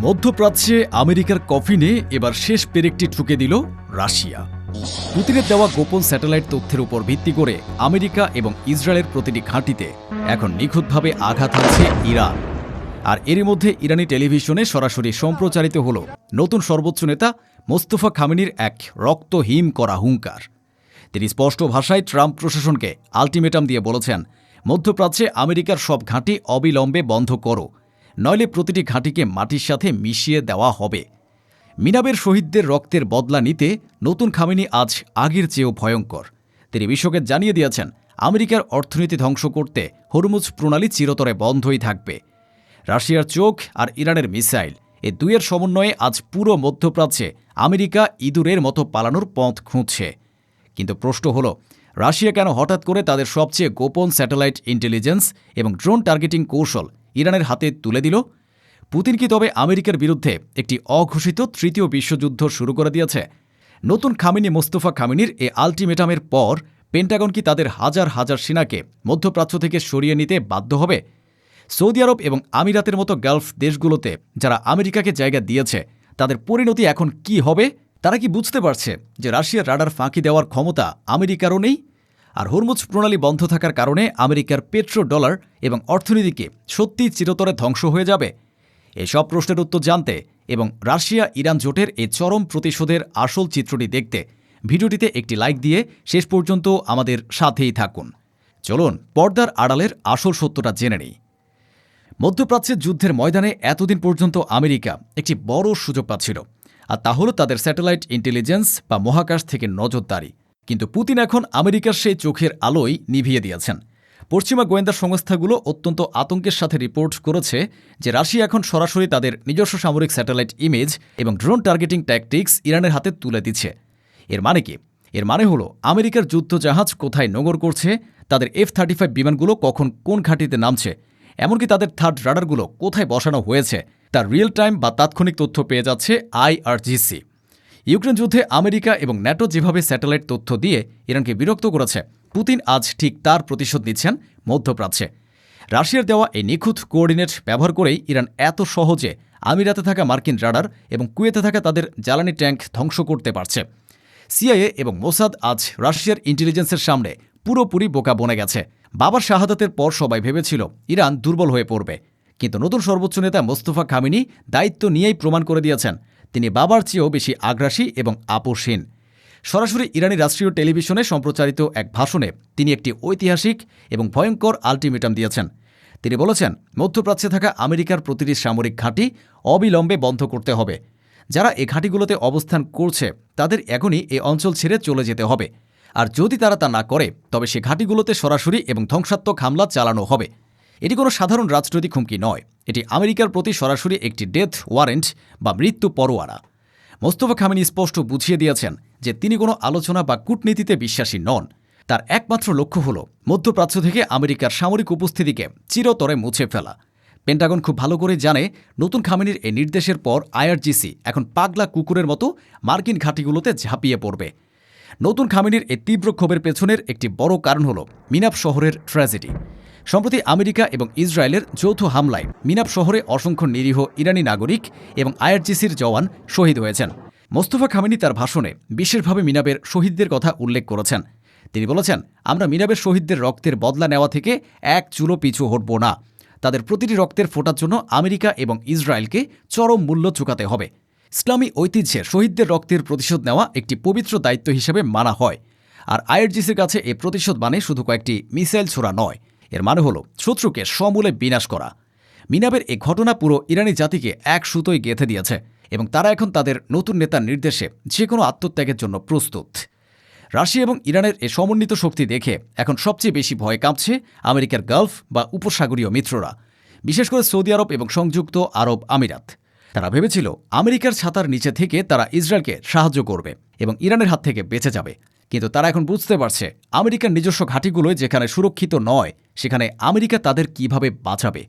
মধ্যপ্রাচ্যে আমেরিকার কফিনে এবার শেষ পেরেকটি ঠুকে দিল রাশিয়া। পুতিনের দেওয়া গোপন স্যাটেলাইট তথ্যের উপর ভিত্তি করে আমেরিকা এবং ইসরায়েলের প্রতিটি ঘাঁটিতে এখন নিখুঁতভাবে আঘাত হানছে ইরান। আর এরই মধ্যে ইরানি টেলিভিশনে সরাসরি সম্প্রচারিত হল নতুন সর্বোচ্চ নেতা মোস্তফা খামেনির এক রক্তহিম করা হুঙ্কার। তিনি স্পষ্ট ভাষায় ট্রাম্প প্রশাসনকে আলটিমেটাম দিয়ে বলেছেন, মধ্যপ্রাচ্যে আমেরিকার সব ঘাঁটি অবিলম্বে বন্ধ করো, নইলে প্রতিটি ঘাঁটিকে মাটির সাথে মিশিয়ে দেওয়া হবে। মিনাবের শহীদদের রক্তের বদলা নিতে নতুন খামেনি আজ আগের চেয়েও ভয়ঙ্কর। তিনি বিশ্বকে জানিয়ে দিয়েছেন, আমেরিকার অর্থনীতি ধ্বংস করতে হরমুজ প্রণালী চিরতরে বন্ধই থাকবে। রাশিয়ার চোখ আর ইরানের মিসাইল, এ দুইয়ের সমন্বয়ে আজ পুরো মধ্যপ্রাচ্যে আমেরিকা ইঁদুরের মতো পালানোর পথ খুঁজছে। কিন্তু প্রশ্ন হল, রাশিয়া কেন হঠাৎ করে তাদের সবচেয়ে গোপন স্যাটেলাইট ইন্টেলিজেন্স এবং ড্রোন টার্গেটিং কৌশল ইরানের হাতে তুলে দিল? পুতিন কি তবে আমেরিকার বিরুদ্ধে একটি অঘোষিত তৃতীয় বিশ্বযুদ্ধ শুরু করে দিয়েছে? নতুন খামেনি মোস্তফা খামেনির এ আলটিমেটামের পর পেন্টাগন কি তাদের হাজার হাজার সেনাকে মধ্যপ্রাচ্য থেকে সরিয়ে নিতে বাধ্য হবে? সৌদি আরব এবং আমিরাতের মতো গালফ দেশগুলোতে যারা আমেরিকাকে জায়গা দিয়েছে, তাদের পরিণতি এখন কি হবে? তারা কি বুঝতে পারছে যে রাশিয়ার রাডার ফাঁকি দেওয়ার ক্ষমতা আমেরিকারও নেই? আর হরমুজ প্রণালী বন্ধ থাকার কারণে আমেরিকার পেট্রো ডলার এবং অর্থনীতিকে সত্যিই চিরতরে ধ্বংস হয়ে যাবে? এসব প্রশ্নের উত্তর জানতে এবং রাশিয়া ইরান জোটের এই চরম প্রতিশোধের আসল চিত্রটি দেখতে ভিডিওটিতে একটি লাইক দিয়ে শেষ পর্যন্ত আমাদের সাথেই থাকুন। চলুন পর্দার আড়ালের আসল সত্যটা জেনে নিই। মধ্যপ্রাচ্যের যুদ্ধের ময়দানে এতদিন পর্যন্ত আমেরিকা একটি বড় সুযোগ পাচ্ছিল, আর তা হল তাদের স্যাটেলাইট ইন্টেলিজেন্স বা মহাকাশ থেকে নজরদারি। কিন্তু পুতিন এখন আমেরিকার সেই চোখের আলোই নিভিয়ে দিয়েছেন। পশ্চিমা গোয়েন্দা সংস্থাগুলো অত্যন্ত আতঙ্কের সাথে রিপোর্ট করেছে যে রাশিয়া এখন সরাসরি তাদের নিজস্ব সামরিক স্যাটেলাইট ইমেজ এবং ড্রোন টার্গেটিং ট্যাকটিক্স ইরানের হাতে তুলে দিচ্ছে। এর মানে কি? এর মানে হলো আমেরিকার যুদ্ধজাহাজ কোথায় নোঙর করছে, তাদের F-35 বিমানগুলো কখন কোন ঘাঁটিতে নামছে, এমনকি তাদের থার্ড রাডারগুলো কোথায় বসানো হয়েছে, তার রিয়েল টাইম বা তাৎক্ষণিক তথ্য পেয়ে যাচ্ছে IRGC। ইউক্রেন যুদ্ধে আমেরিকা এবং ন্যাটো যেভাবে স্যাটেলাইট তথ্য দিয়ে ইরানকে বিরক্ত করেছে, পুতিন আজ ঠিক তার প্রতিশোধ নিচ্ছেন মধ্যপ্রাচ্যে। রাশিয়ার দেওয়া এই নিখুঁত কোঅর্ডিনেট ব্যবহার করেই ইরান এত সহজে আমিরাতে থাকা মার্কিন রাডার এবং কুয়েতে থাকা তাদের জ্বালানি ট্যাঙ্ক ধ্বংস করতে পারছে। সিআইএ এবং মোসাদ আজ রাশিয়ার ইন্টেলিজেন্সের সামনে পুরোপুরি বোকা বনে গেছে। বাবার শাহাদাতের পর সবাই ভেবেছিল ইরান দুর্বল হয়ে পড়বে, কিন্তু নতুন সর্বোচ্চ নেতা মোস্তফা খামেনি দায়িত্ব নিয়েই প্রমাণ করে দিয়েছেন তিনি বাবার চেয়েও বেশি আগ্রাসী এবং আপোষহীন। সরাসরি ইরানি রাষ্ট্রীয় টেলিভিশনে সম্প্রচারিত এক ভাষণে তিনি একটি ঐতিহাসিক এবং ভয়ঙ্কর আলটিমেটাম দিয়েছেন। তিনি বলেছেন, মধ্যপ্রাচ্যে থাকা আমেরিকার প্রতিটি সামরিক ঘাঁটি অবিলম্বে বন্ধ করতে হবে। যারা এ ঘাঁটিগুলোতে অবস্থান করছে তাদের এখনই এ অঞ্চল ছেড়ে চলে যেতে হবে, আর যদি তারা তা না করে তবে সে ঘাঁটিগুলোতে সরাসরি এবং ধ্বংসাত্মক হামলা চালানো হবে। এটি কোনো সাধারণ রাজনৈতিক হুমকি নয়, এটি আমেরিকার প্রতি সরাসরি একটি ডেথ ওয়ারেন্ট বা মৃত্যু পরোয়ানা। মোস্তফা খামেনি স্পষ্ট বুঝিয়ে দিয়েছেন যে তিনি কোনো আলোচনা বা কূটনীতিতে বিশ্বাসী নন। তার একমাত্র লক্ষ্য হল মধ্যপ্রাচ্য থেকে আমেরিকার সামরিক উপস্থিতিকে চিরতরে মুছে ফেলা। পেন্টাগন খুব ভালো করে জানে, নতুন খামেনির এই নির্দেশের পর IRGC এখন পাগলা কুকুরের মতো মার্কিন ঘাঁটিগুলোতে ঝাঁপিয়ে পড়বে। নতুন খামেনির এই তীব্র ক্ষোভের পেছনের একটি বড় কারণ হল মিনাব শহরের ট্র্যাজেডি। সম্প্রতি আমেরিকা এবং ইসরায়েলের যৌথ হামলায় মিনাব শহরে অসংখ্য নিরীহ ইরানি নাগরিক এবং IRGCর জওয়ান শহীদ হয়েছেন। মোস্তফা খামেনি তার ভাষণে বিশেষভাবে মিনাবের শহীদদের কথা উল্লেখ করেছেন। তিনি বলেছেন, আমরা মিনাবের শহীদদের রক্তের বদলা নেওয়া থেকে এক চুলো পিছু হটব না। তাদের প্রতিটি রক্তের ফোঁটার জন্য আমেরিকা এবং ইসরায়েলকে চরম মূল্য চুকাতে হবে। ইসলামী ঐতিহ্যে শহীদদের রক্তের প্রতিশোধ নেওয়া একটি পবিত্র দায়িত্ব হিসেবে মানা হয়, আর IRGCর কাছে এই প্রতিশোধ মানে শুধু কয়েকটি মিসাইল ছোড়া নয়, এর মানে হল শত্রুকে সমূলে বিনাশ করা। মিনাবের এই ঘটনা পুরো ইরানি জাতিকে এক সুতোয় গেঁথে দিয়েছে এবং তারা এখন তাদের নতুন নেতার নির্দেশে যে কোনো আত্মত্যাগের জন্য প্রস্তুত। রাশিয়া এবং ইরানের এই সমন্বিত শক্তি দেখে এখন সবচেয়ে বেশি ভয় কাঁপছে আমেরিকার গালফ বা উপসাগরীয় মিত্ররা, বিশেষ করে সৌদি আরব এবং সংযুক্ত আরব আমিরাত। তারা ভেবেছিল আমেরিকার ছাতার নিচে থেকে তারা ইসরায়েলকে সাহায্য করবে এবং ইরানের হাত থেকে বেঁচে যাবে, কিন্তু তারা এখন বুঝতে পারছে আমেরিকার নিজস্ব ঘাঁটিগুলোয় যেখানে সুরক্ষিত নয়, সেখানে আমেরিকা তাদের কিভাবে বাঁচাবে।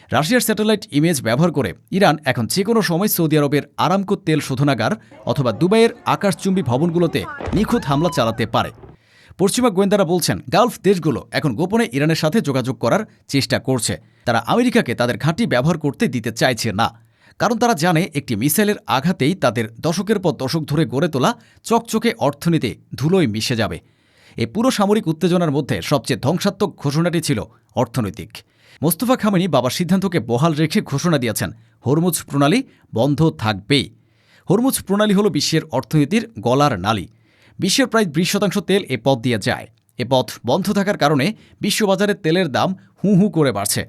রাশিয়ার স্যাটেলাইট ইমেজ ব্যবহার করে ইরান এখন যে কোনো সময় সৌদি আরবের আরামকো তেল শোধনাগার অথবা দুবাইয়ের আকাশচুম্বী ভবনগুলোতে নিখুঁত হামলা চালাতে পারে। পশ্চিমা গোয়েন্দারা বলছেন, গালফ দেশগুলো এখন গোপনে ইরানের সাথে যোগাযোগ করার চেষ্টা করছে। তারা আমেরিকাকে তাদের ঘাঁটি ব্যবহার করতে দিতে চাইছে না, কারণ তারা জানে একটি মিসাইলের আঘাতেই তাদের দশকের পর দশক ধরে গড়ে তোলা চকচকে অর্থনীতি ধুলোয় মিশে যাবে। এই পুরো সামরিক উত্তেজনার মধ্যে সবচেয়ে ধ্বংসাত্মক ঘোষণাটি ছিল অর্থনৈতিক। মোস্তফা খামেনি বাবার সিদ্ধান্তকে বহাল রেখে ঘোষণা দিয়েছেন হরমুজ প্রণালী বন্ধ থাকবেই। হরমুজ প্রণালী হল বিশ্বের অর্থনীতির গলার নালি। বিশ্বের প্রায় 20% তেল এ পথ দিয়ে যায়। এ পথ বন্ধ থাকার কারণে বিশ্ববাজারে তেলের দাম হু হু করে বাড়ছে।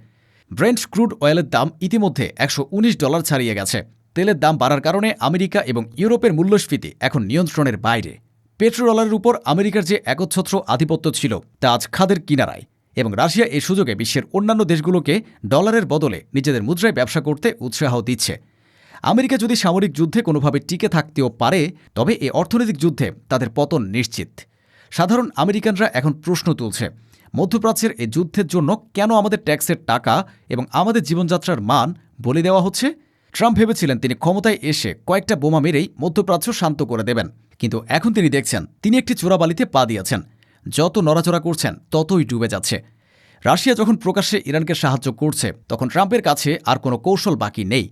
ব্রেন্ট ক্রুড অয়েলের দাম ইতিমধ্যে $119 ছাড়িয়ে গেছে। তেলের দাম বাড়ার কারণে আমেরিকা এবং ইউরোপের মূল্যস্ফীতি এখন নিয়ন্ত্রণের বাইরে। পেট্রোডলারের উপর আমেরিকার যে একচ্ছত্র আধিপত্য ছিল তা আজ খাদের কিনারায়, এবং রাশিয়া এই সুযোগে বিশ্বের অন্যান্য দেশগুলোকে ডলারের বদলে নিজেদের মুদ্রায় ব্যবসা করতে উৎসাহ দিচ্ছে। আমেরিকা যদি সামরিক যুদ্ধে কোনোভাবে টিকে থাকতেও পারে, তবে এই অর্থনৈতিক যুদ্ধে তাদের পতন নিশ্চিত। সাধারণ আমেরিকানরা এখন প্রশ্ন তুলছে, মধ্যপ্রাচ্যের এই যুদ্ধের জন্য কেন আমাদের ট্যাক্সের টাকা এবং আমাদের জীবনযাত্রার মান বলি দেওয়া হচ্ছে? ট্রাম্প ভেবেছিলেন তিনি ক্ষমতায় এসে কয়েকটা বোমা মেরেই মধ্যপ্রাচ্য শান্ত করে দেবেন, কিন্তু এখন তিনি দেখছেন তিনি একটি চোরাবালিতে পা দিয়েছেন। যত নড়াচড়া করছেন ততই ডুবে যাচ্ছে। রাশিয়া যখন প্রকাশ্যে ইরানকে সাহায্য করছে, তখন ট্রাম্পের কাছে আর কোনো কৌশল বাকি নেই।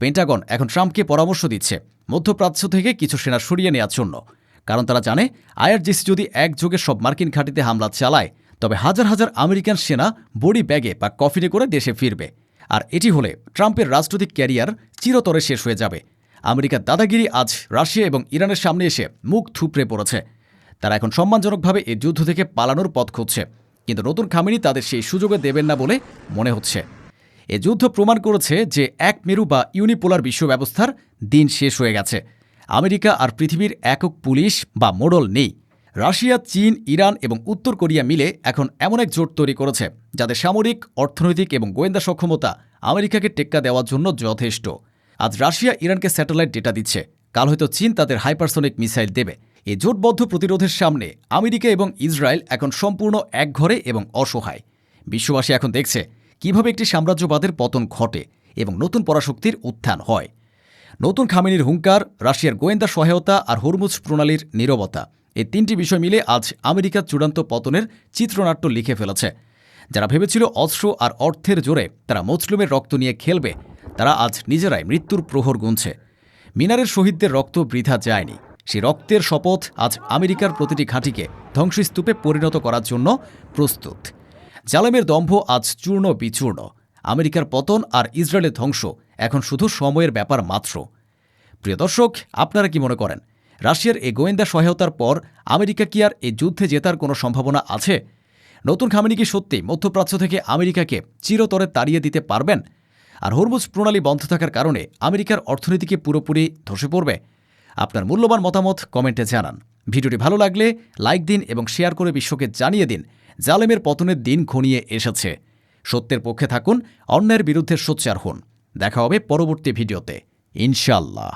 পেন্টাগন এখন ট্রাম্পকে পরামর্শ দিচ্ছে মধ্যপ্রাচ্য থেকে কিছু সেনা সরিয়ে নেওয়ার জন্য, কারণ তারা জানে আইআরজিসি যদি একযোগে সব মার্কিন ঘাঁটিতে হামলা চালায়, তবে হাজার হাজার আমেরিকান সেনা বডি ব্যাগে বা কফিনে করে দেশে ফিরবে। আর এটি হলে ট্রাম্পের রাজনৈতিক ক্যারিয়ার চিরতরে শেষ হয়ে যাবে। আমেরিকার দাদাগিরি আজ রাশিয়া এবং ইরানের সামনে এসে মুখ থুবড়ে পড়েছে। তারা এখন সম্মানজনকভাবে এই যুদ্ধ থেকে পালানোর পথ খুঁজছে, কিন্তু নতুন খামেনি তাদের সেই সুযোগে দেবেন না বলে মনে হচ্ছে। এ যুদ্ধ প্রমাণ করেছে যে এক মেরু বা ইউনিপোলার বিশ্ব ব্যবস্থার দিন শেষ হয়ে গেছে। আমেরিকা আর পৃথিবীর একক পুলিশ বা মোড়ল নেই। রাশিয়া, চীন, ইরান এবং উত্তর কোরিয়া মিলে এখন এমন এক জোট তৈরি করেছে যাদের সামরিক, অর্থনৈতিক এবং গোয়েন্দা সক্ষমতা আমেরিকাকে টেক্কা দেওয়ার জন্য যথেষ্ট। আজ রাশিয়া ইরানকে স্যাটেলাইট ডেটা দিচ্ছে, কাল হয়তো চীন তাদের হাইপারসনিক মিসাইল দেবে। এই জোটবদ্ধ প্রতিরোধের সামনে আমেরিকা এবং ইসরায়েল এখন সম্পূর্ণ একঘরে এবং অসহায়। বিশ্ববাসী এখন দেখছে কিভাবে একটি সাম্রাজ্যবাদের পতন ঘটে এবং নতুন পরাশক্তির উত্থান হয়। নতুন খামেনির হুঙ্কার, রাশিয়ার গোয়েন্দা সহায়তা আর হরমুজ প্রণালীর নীরবতা, এই তিনটি বিষয় মিলে আজ আমেরিকার চূড়ান্ত পতনের চিত্রনাট্য লিখে ফেলেছে। যারা ভেবেছিল অস্ত্র আর অর্থের জোরে তারা মজলুমের রক্ত নিয়ে খেলবে, তারা আজ নিজেরাই মৃত্যুর প্রহর গুনছে। মিনারের শহীদদের রক্ত বৃথা যায়নি। সেই রক্তের শপথ আজ আমেরিকার প্রতিটি ঘাঁটিকে ধ্বংসস্তূপে পরিণত করার জন্য প্রস্তুত। জালেমের দম্ভ আজ চূর্ণ বিচূর্ণ। আমেরিকার পতন আর ইসরায়েলের ধ্বংস এখন শুধু সময়ের ব্যাপার মাত্র। প্রিয় দর্শক, আপনারা কি মনে করেন রাশিয়ার এই গোয়েন্দা সহায়তার পর আমেরিকা কি আর এই যুদ্ধে জেতার কোনো সম্ভাবনা আছে? নতুন খামেনি কি সত্যি মধ্যপ্রাচ্য থেকে আমেরিকাকে চিরতরে তাড়িয়ে দিতে পারবেন? আর হরমুজ প্রণালী বন্ধ থাকার কারণে আমেরিকার অর্থনীতিকে পুরোপুরি ধসে পড়বে? আপনার মূল্যবান মতামত কমেন্টে জানান। ভিডিওটি ভালো লাগলে লাইক দিন এবং শেয়ার করে বিশ্বকে জানিয়ে দিন জালেমের পতনের দিন ঘনিয়ে এসেছে। সত্যের পক্ষে থাকুন, অন্যায়ের বিরুদ্ধে সোচ্চার হন। দেখা হবে পরবর্তী ভিডিওতে, ইনশাআল্লাহ।